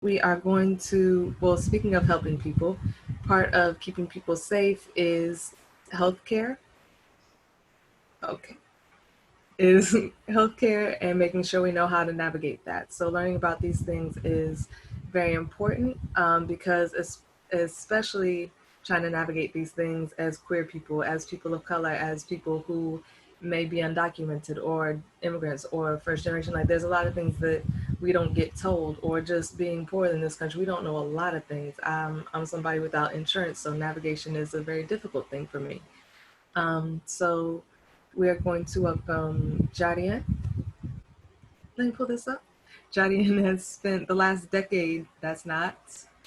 we are going to, well, speaking of helping people, part of keeping people safe is healthcare. Okay. Is healthcare and making sure we know how to navigate that. So, learning about these things is very important because, especially trying to navigate these things as queer people, as people of color, as people who may be undocumented or immigrants or first generation, like there's a lot of things that we don't get told, or just being poor in this country, we don't know a lot of things. I'm somebody without insurance, so navigation is a very difficult thing for me. So we are going to welcome Yarian. Let me pull this up. Yarian has spent the last decade, that's not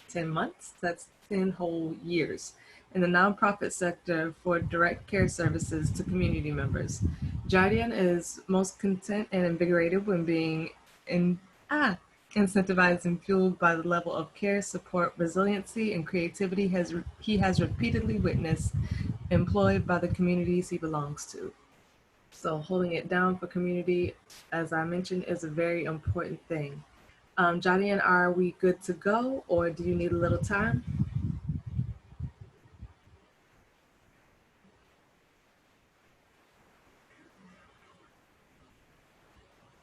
10 months, that's 10 whole years, in the nonprofit sector for direct care services to community members. Jadian is most content and invigorated when being in, ah, incentivized and fueled by the level of care, support, resiliency, and creativity he has repeatedly witnessed employed by the communities he belongs to. So holding it down for community, as I mentioned, is a very important thing. Jadian, are we good to go, or do you need a little time?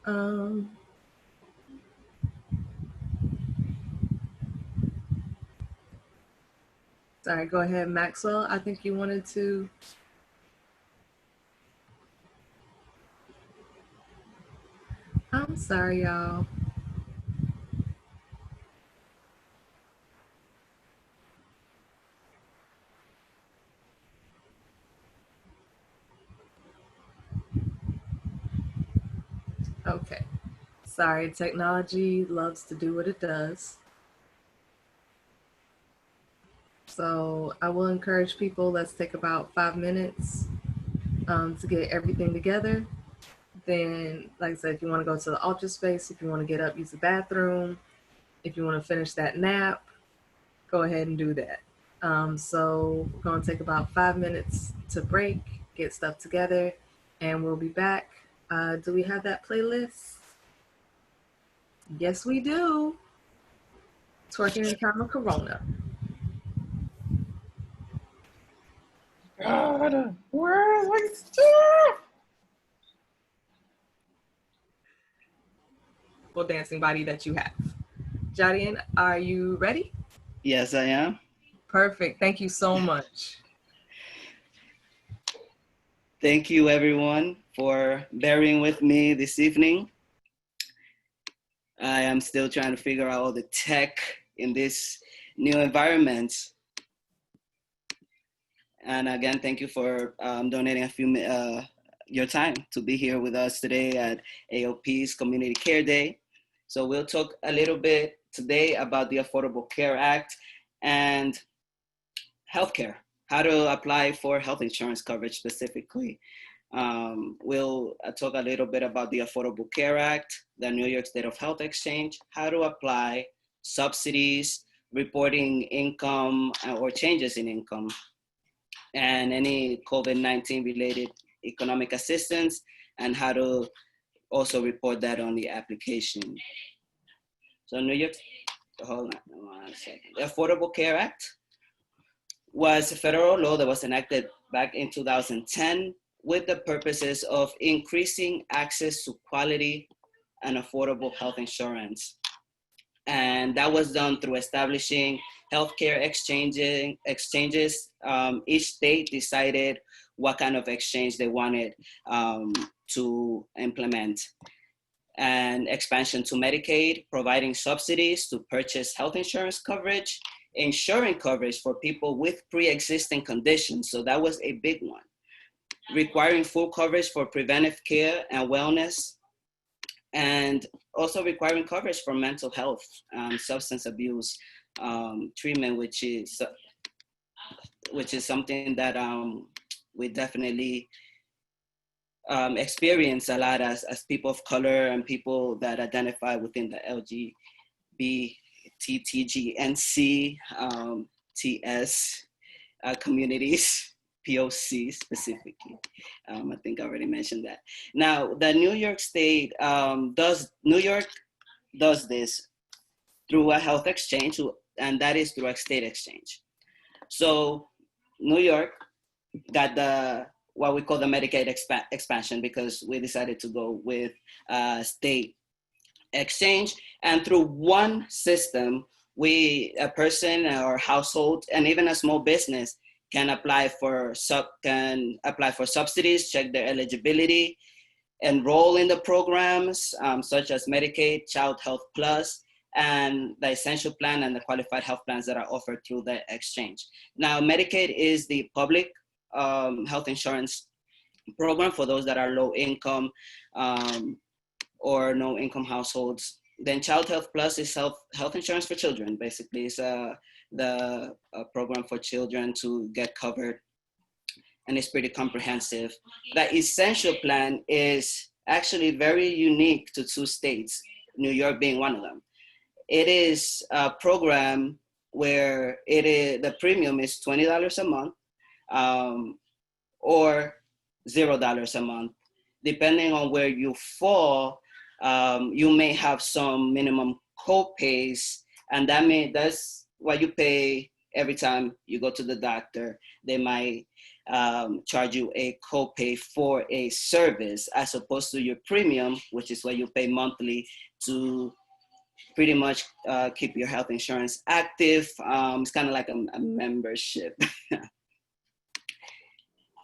Um, Sorry, go ahead, Maxwell. I think you wanted to. I'm sorry, y'all. Okay. Sorry, technology loves to do what it does. So I will encourage people, let's take about 5 minutes to get everything together. Then, like I said, if you want to go to the altar space, if you want to get up, use the bathroom, if you want to finish that nap, go ahead and do that. So we're going to take about 5 minutes to break, get stuff together, and we'll be back. Do we have that playlist? Yes, we do. Twerking in time of Corona. God, where's my stuff? Well, dancing body that you have. Jadian, are you ready? Yes, I am. Perfect. Thank you so much. Thank you, everyone, for bearing with me this evening. I am still trying to figure out all the tech in this new environment. And again, thank you for donating your time to be here with us today at AOP's Community Care Day. So we'll talk a little bit today about the Affordable Care Act and healthcare, how to apply for health insurance coverage specifically. We'll talk a little bit about the Affordable Care Act, the New York State of Health Exchange, how to apply, subsidies, reporting income or changes in income, and any COVID-19 related economic assistance, and how to also report that on the application. So New York, hold on one second. The Affordable Care Act was a federal law that was enacted back in 2010 with the purposes of increasing access to quality and affordable health insurance. And that was done through establishing healthcare exchanges. Each state decided what kind of exchange they wanted to implement. And expansion to Medicaid, providing subsidies to purchase health insurance coverage, ensuring coverage for people with pre-existing conditions. So that was a big one. Requiring full coverage for preventive care and wellness, and also requiring coverage for mental health, substance abuse treatment, which is something that we definitely experience a lot as people of color and people that identify within the LGBTTGNC TS communities, POC specifically. I think I already mentioned that. Now, the New York State New York does this through a health exchange, and that is through a state exchange. So New York got the what we call the Medicaid expansion because we decided to go with state exchange, and through one system, a person or household, and even a small business can apply for subsidies, check their eligibility, enroll in the programs such as Medicaid, Child Health Plus, and the essential plan and the qualified health plans that are offered through the exchange. Now, Medicaid is the public health insurance program for those that are low income or no income households. Then Child Health Plus is health insurance for children. Basically, it's the program for children to get covered, and it's pretty comprehensive. The essential plan is actually very unique to 2 states, New York being one of them. It is a program where the premium is $20 a month or $0 a month. Depending on where you fall, you may have some minimum co-pays, and that's what you pay every time you go to the doctor. They might charge you a co-pay for a service as opposed to your premium, which is what you pay monthly to pretty much keep your health insurance active. It's kind of like a membership.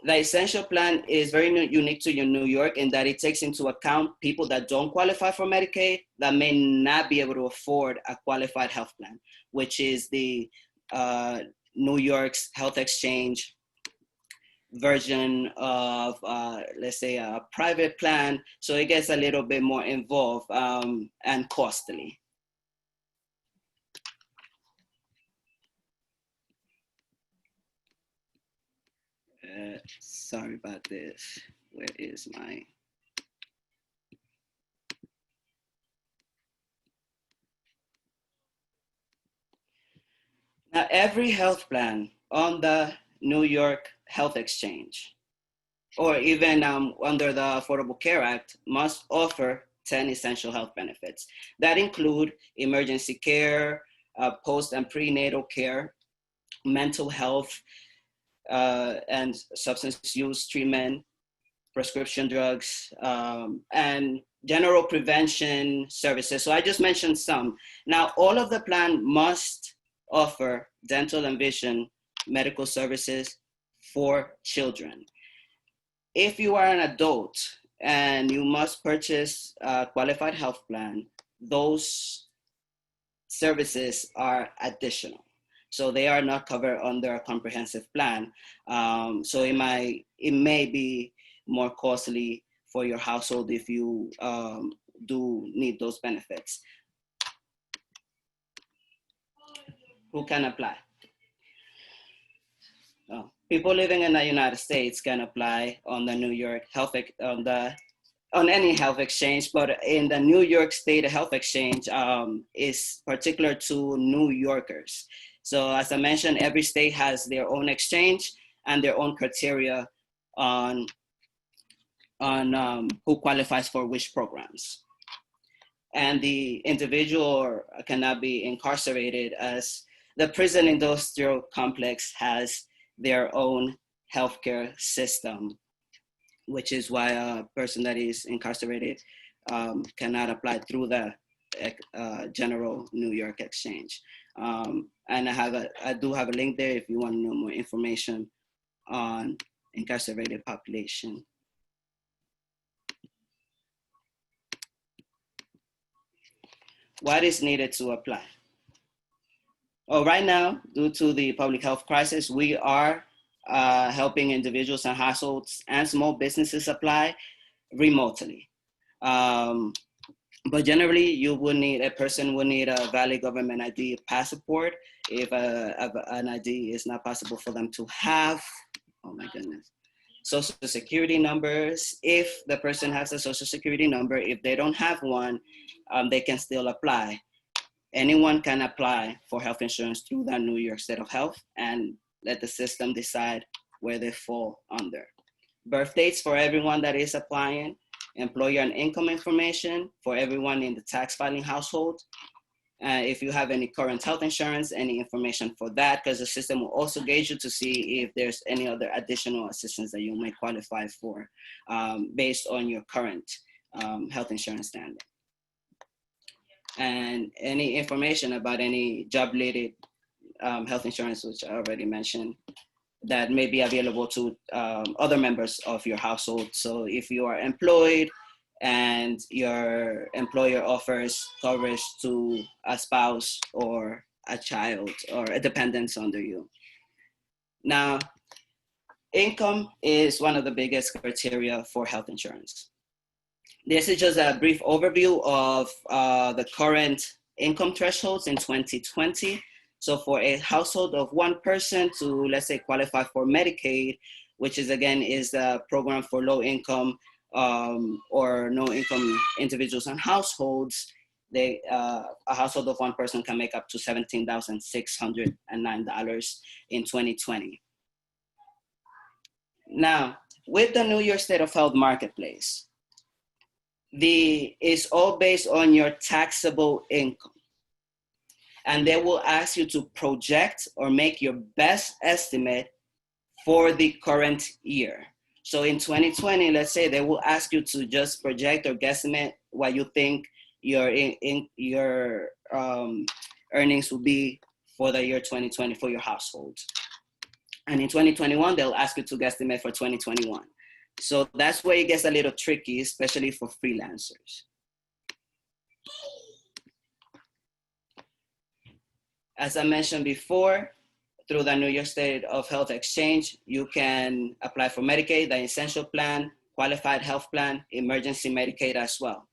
The essential plan is very unique to New York in that it takes into account people that don't qualify for Medicaid that may not be able to afford a qualified health plan, which is the New York's health exchange version of, let's say, a private plan. So it gets a little bit more involved and costly. Sorry about this. Where is my... Now, every health plan on the New York Health Exchange, or even under the Affordable Care Act, must offer 10 essential health benefits that include emergency care, post and prenatal care, mental health, and substance use treatment, prescription drugs, and general prevention services. So I just mentioned some. Now, all of the plan must offer dental and vision medical services for children. If you are an adult and you must purchase a qualified health plan, those services are additional. So they are not covered under a comprehensive plan. So it may be more costly for your household if you do need those benefits. Who can apply? People living in the United States can apply on the New York health on any health exchange, but in the New York State Health Exchange is particular to New Yorkers. So as I mentioned, every state has their own exchange and their own criteria on who qualifies for which programs. And the individual cannot be incarcerated, as the prison industrial complex has their own healthcare system, which is why a person that is incarcerated cannot apply through the general New York exchange. And I do have a link there if you want to know more information on incarcerated population. What is needed to apply? Oh, right now, due to the public health crisis, we are helping individuals and households and small businesses apply remotely. But generally, a person will need a valid government ID passport if an ID is not possible for them to have. Oh my goodness. Social security numbers. If the person has a social security number, if they don't have one, they can still apply. Anyone can apply for health insurance through the New York State of Health and let the system decide where they fall under. Birth dates for everyone that is applying, employer and income information for everyone in the tax filing household, if you have any current health insurance, any information for that, because the system will also gauge you to see if there's any other additional assistance that you may qualify for based on your current health insurance standing. And any information about any job-related health insurance, which I already mentioned, that may be available to other members of your household. So if you are employed and your employer offers coverage to a spouse or a child or a dependent under you. Now, income is one of the biggest criteria for health insurance. This is just a brief overview of the current income thresholds in 2020. So for a household of one person to, let's say, qualify for Medicaid, which is again is the program for low income or no income individuals and households, a household of one person can make up to $17,609 in 2020. Now, with the New York State of Health Marketplace, it's all based on your taxable income. And they will ask you to project or make your best estimate for the current year. So in 2020, let's say they will ask you to just project or guesstimate what you think your earnings will be for the year 2020 for your household. And in 2021, they'll ask you to guesstimate for 2021. So that's where it gets a little tricky, especially for freelancers. As I mentioned before, through the New York State of Health Exchange, you can apply for Medicaid, the Essential Plan, Qualified Health Plan, Emergency Medicaid as well.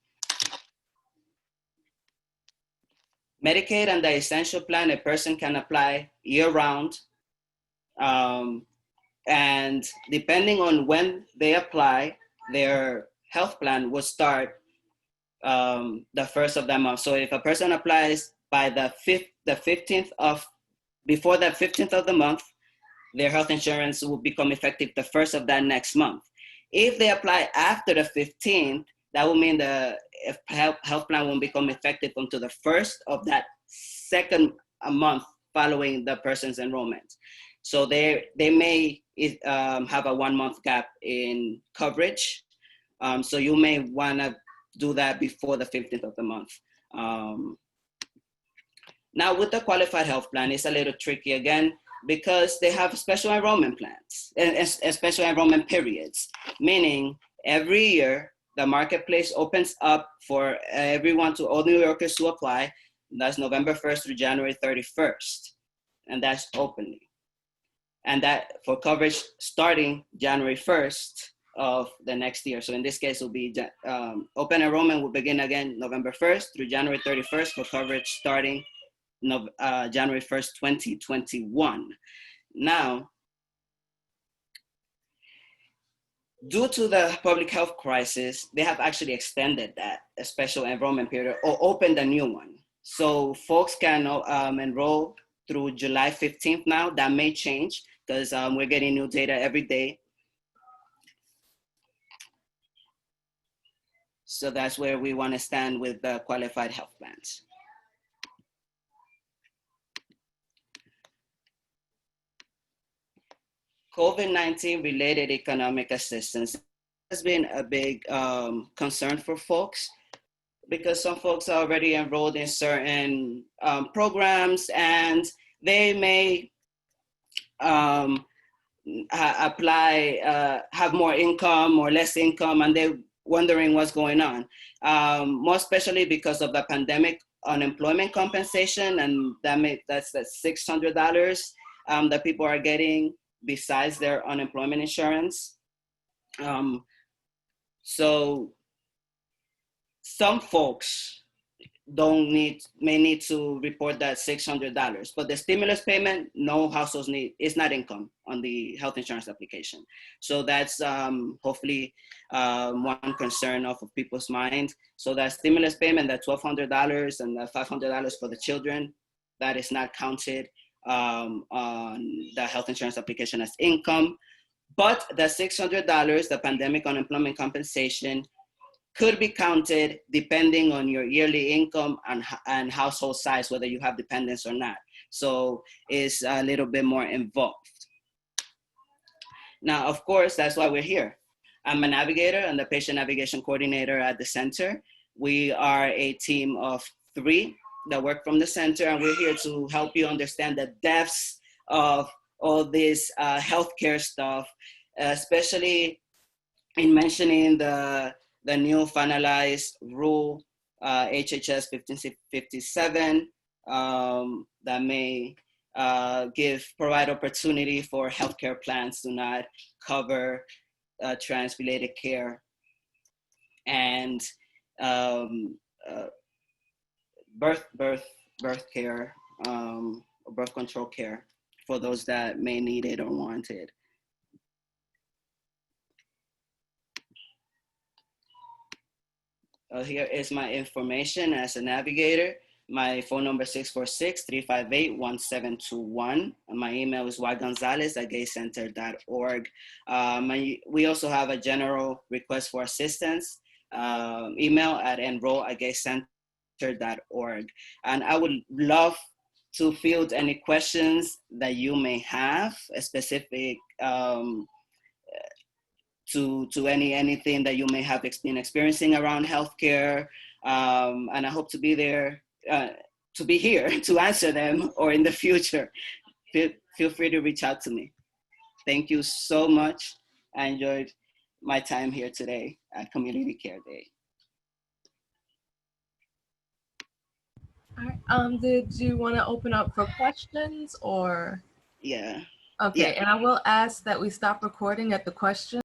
Medicaid and the Essential Plan, a person can apply year-round. And depending on when they apply, their health plan will start the first of the month. So if a person applies by before the 15th of the month, their health insurance will become effective the first of that next month. If they apply after the 15th, that will mean the health plan won't become effective until the first of that second month following the person's enrollment. So they may have a 1 month gap in coverage. So you may want to do that before the 15th of the month. Now with the qualified health plan, it's a little tricky again, because they have special enrollment plans and special enrollment periods, meaning every year the marketplace opens up for everyone, to all New Yorkers to apply. That's November 1st through January 31st, and that's openly. And that for coverage starting January 1st of the next year. So in this case, it will be open enrollment will begin again November 1st through January 31st for coverage starting January 1st, 2021. Now, due to the public health crisis, they have actually extended that special enrollment period or opened a new one. So folks can enroll through July 15th now. That may change because we're getting new data every day. So that's where we want to stand with the qualified health plans. COVID-19 related economic assistance has been a big concern for folks, because some folks are already enrolled in certain programs and they may apply, have more income or less income, and they're wondering what's going on. More especially because of the pandemic unemployment compensation, and that's the $600 that people are getting besides their unemployment insurance. So some folks may need to report that $600, but the stimulus payment, no households need, it's not income on the health insurance application. So that's hopefully one concern off of people's mind. So that stimulus payment, that $1,200 and the $500 for the children, that is not counted on the health insurance application as income. But the $600, the pandemic unemployment compensation, could be counted depending on your yearly income and household size, whether you have dependents or not. So it's a little bit more involved. Now, of course, that's why we're here. I'm a navigator and the patient navigation coordinator at the center. We are a team of 3 that work from the center, and we're here to help you understand the depths of all this healthcare stuff, especially in mentioning the new finalized rule, HHS 1557, that may provide opportunity for healthcare plans to not cover trans-related care and um, uh, birth care, birth control care for those that may need it or want it. Here is my information as a navigator. My phone number is 646-358-1721. My email is ygonzalez@gaycenter.org. We also have a general request for assistance email at enroll@gaycenter.org. And I would love to field any questions that you may have, specific to anything that you may have been experiencing around healthcare, and I hope to be there, to be here to answer them, or in the future. Feel free to reach out to me. Thank you so much. I enjoyed my time here today at Community Care Day. All right. Did you want to open up for questions or? Yeah. Okay, Yeah. and I will ask that we stop recording at the question.